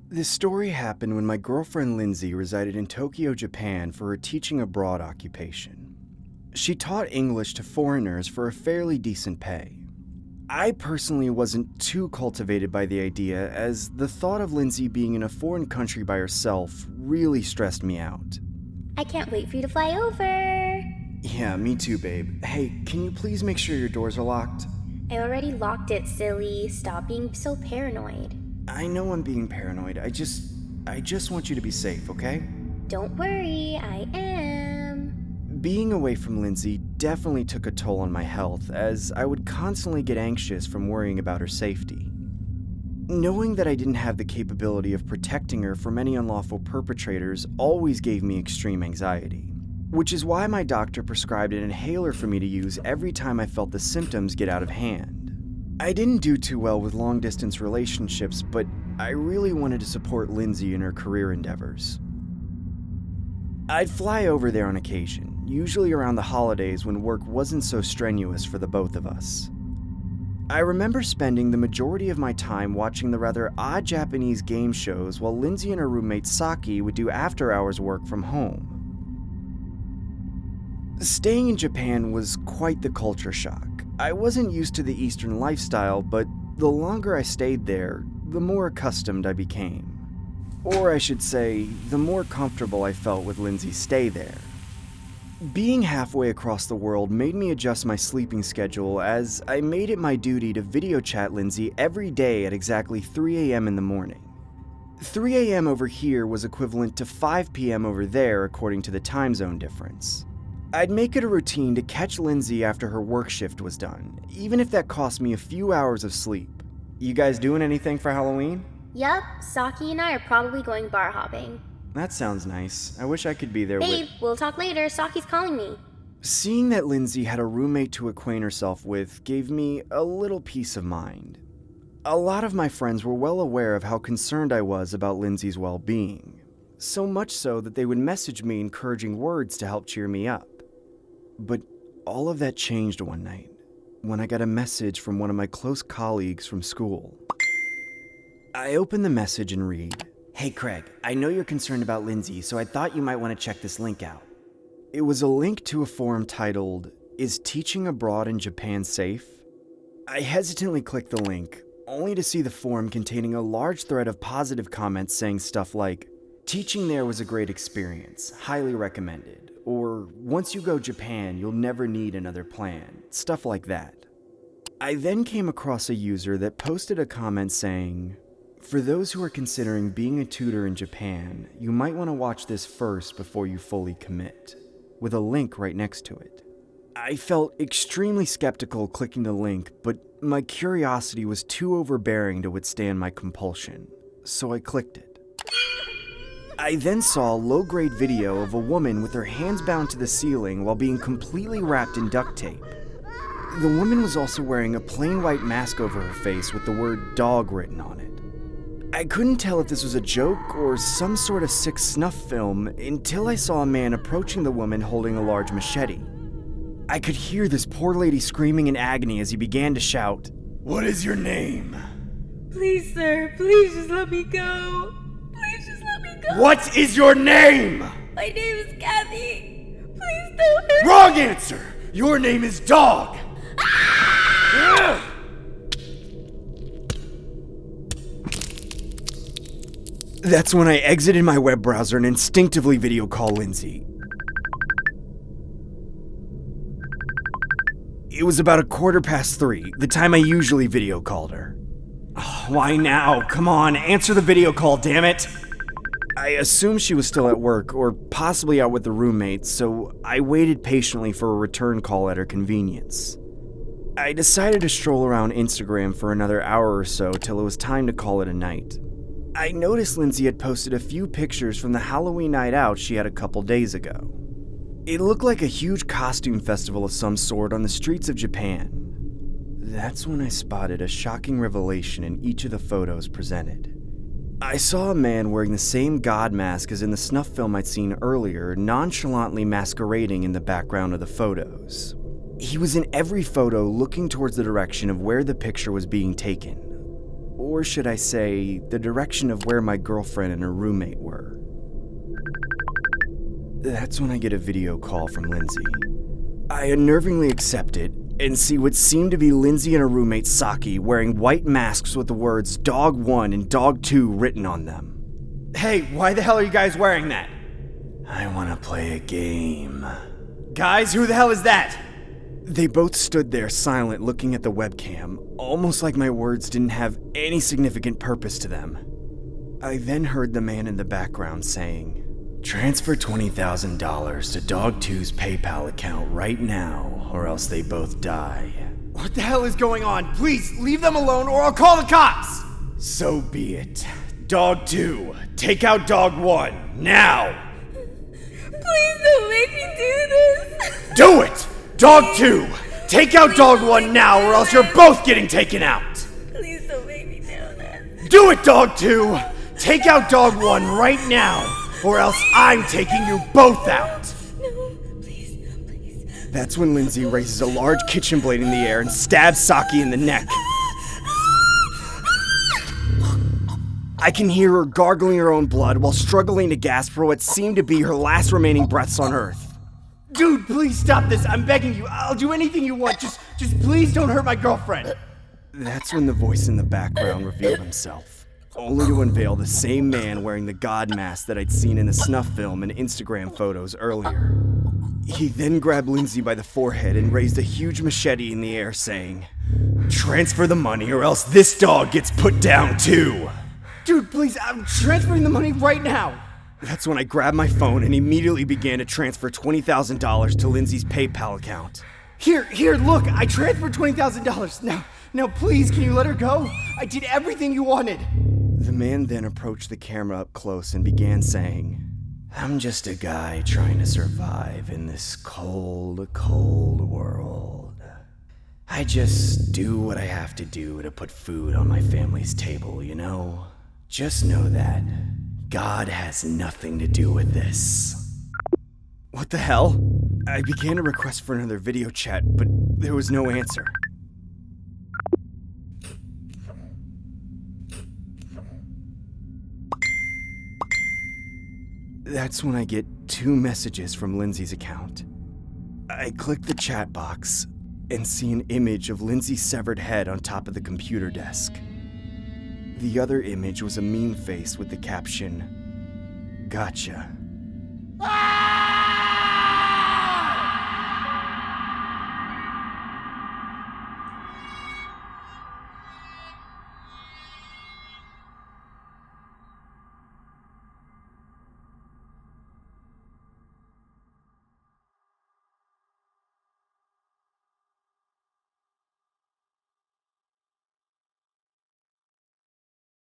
This story happened when my girlfriend Lindsay resided in Tokyo, Japan for her teaching abroad occupation. She taught English to foreigners for a fairly decent pay. I personally wasn't too cultivated by the idea, as the thought of Lindsay being in a foreign country by herself really stressed me out. I can't wait for you to fly over. Yeah, me too, babe. Hey, can you please make sure your doors are locked? I already locked it, silly. Stop being so paranoid. I know I'm being paranoid. I just want you to be safe, okay? Don't worry, I am. Being away from Lindsay definitely took a toll on my health, as I would constantly get anxious from worrying about her safety. Knowing that I didn't have the capability of protecting her from any unlawful perpetrators always gave me extreme anxiety, which is why my doctor prescribed an inhaler for me to use every time I felt the symptoms get out of hand. I didn't do too well with long-distance relationships, but I really wanted to support Lindsay in her career endeavors. I'd fly over there on occasion, usually around the holidays when work wasn't so strenuous for the both of us. I remember spending the majority of my time watching the rather odd Japanese game shows while Lindsay and her roommate Saki would do after-hours work from home. Staying in Japan was quite the culture shock. I wasn't used to the Eastern lifestyle, but the longer I stayed there, the more accustomed I became. Or I should say, the more comfortable I felt with Lindsay's stay there. Being halfway across the world made me adjust my sleeping schedule, as I made it my duty to video chat Lindsay every day at exactly 3 a.m. in the morning. 3 a.m. over here was equivalent to 5 p.m. over there according to the time zone difference. I'd make it a routine to catch Lindsay after her work shift was done, even if that cost me a few hours of sleep. You guys doing anything for Halloween? Yup, Saki and I are probably going bar hopping. That sounds nice. I wish I could be there Babe, we'll talk later. Saki's calling me. Seeing that Lindsay had a roommate to acquaint herself with gave me a little peace of mind. A lot of my friends were well aware of how concerned I was about Lindsay's well-being, so much so that they would message me encouraging words to help cheer me up. But all of that changed one night, when I got a message from one of my close colleagues from school. I opened the message and read, "Hey Craig, I know you're concerned about Lindsay, so I thought you might want to check this link out." It was a link to a forum titled, "Is Teaching Abroad in Japan Safe?" I hesitantly clicked the link, only to see the forum containing a large thread of positive comments saying stuff like, "Teaching there was a great experience, highly recommended," or "Once you go Japan, you'll never need another plan," stuff like that. I then came across a user that posted a comment saying, "For those who are considering being a tutor in Japan, you might want to watch this first before you fully commit," with a link right next to it. I felt extremely skeptical clicking the link, but my curiosity was too overbearing to withstand my compulsion, so I clicked it. I then saw a low-grade video of a woman with her hands bound to the ceiling while being completely wrapped in duct tape. The woman was also wearing a plain white mask over her face with the word "dog" written on it. I couldn't tell if this was a joke or some sort of sick snuff film until I saw a man approaching the woman holding a large machete. I could hear this poor lady screaming in agony as he began to shout, "What is your name?" Please, sir, please just let me go. Please just let me go. "What is your name?" My name is Kathy. Please don't hurt me. Wrong answer! Your name is Dog! That's when I exited my web browser and instinctively video called Lindsay. It was about 3:15, the time I usually video called her. Oh, why now? Come on, answer the video call, damn it! I assumed she was still at work, or possibly out with the roommates, so I waited patiently for a return call at her convenience. I decided to stroll around Instagram for another hour or so till it was time to call it a night. I noticed Lindsay had posted a few pictures from the Halloween night out she had a couple days ago. It looked like a huge costume festival of some sort on the streets of Japan. That's when I spotted a shocking revelation in each of the photos presented. I saw a man wearing the same god mask as in the snuff film I'd seen earlier, nonchalantly masquerading in the background of the photos. He was in every photo looking towards the direction of where the picture was being taken. Or should I say, the direction of where my girlfriend and her roommate were. That's when I get a video call from Lindsay. I unnervingly accept it and see what seemed to be Lindsay and her roommate Saki wearing white masks with the words Dog 1 and Dog 2 written on them. Hey, why the hell are you guys wearing that? I want to play a game. Guys, who the hell is that? They both stood there silent looking at the webcam, almost like my words didn't have any significant purpose to them. I then heard the man in the background saying, "Transfer $20,000 to Dog 2's PayPal account right now, or else they both die." What the hell is going on? Please, leave them alone or I'll call the cops! So be it. Dog 2, take out Dog 1, now! Please don't make me do this. Do it! Dog 2, take out Dog 1 now, or else you're both getting taken out! Please don't make me do that. Do it, Dog 2! Take out Dog 1 right now, or else I'm taking you both out! No, please. That's when Lindsay raises a large kitchen blade in the air and stabs Saki in the neck. I can hear her gargling her own blood while struggling to gasp for what seemed to be her last remaining breaths on Earth. Dude, please stop this. I'm begging you. I'll do anything you want. Just please don't hurt my girlfriend. That's when the voice in the background revealed himself, only to unveil the same man wearing the god mask that I'd seen in the snuff film and Instagram photos earlier. He then grabbed Lindsay by the forehead and raised a huge machete in the air, saying, "Transfer the money or else this dog gets put down too." Dude, please, I'm transferring the money right now. That's when I grabbed my phone and immediately began to transfer $20,000 to Lindsay's PayPal account. Here, look, I transferred $20,000. Now, please, can you let her go? I did everything you wanted. The man then approached the camera up close and began saying, "I'm just a guy trying to survive in this cold, cold world. I just do what I have to do to put food on my family's table, you know? Just know that God has nothing to do with this." What the hell? I began a request for another video chat, but there was no answer. That's when I get 2 messages from Lindsay's account. I click the chat box and see an image of Lindsay's severed head on top of the computer desk. The other image was a meme face with the caption, "Gotcha."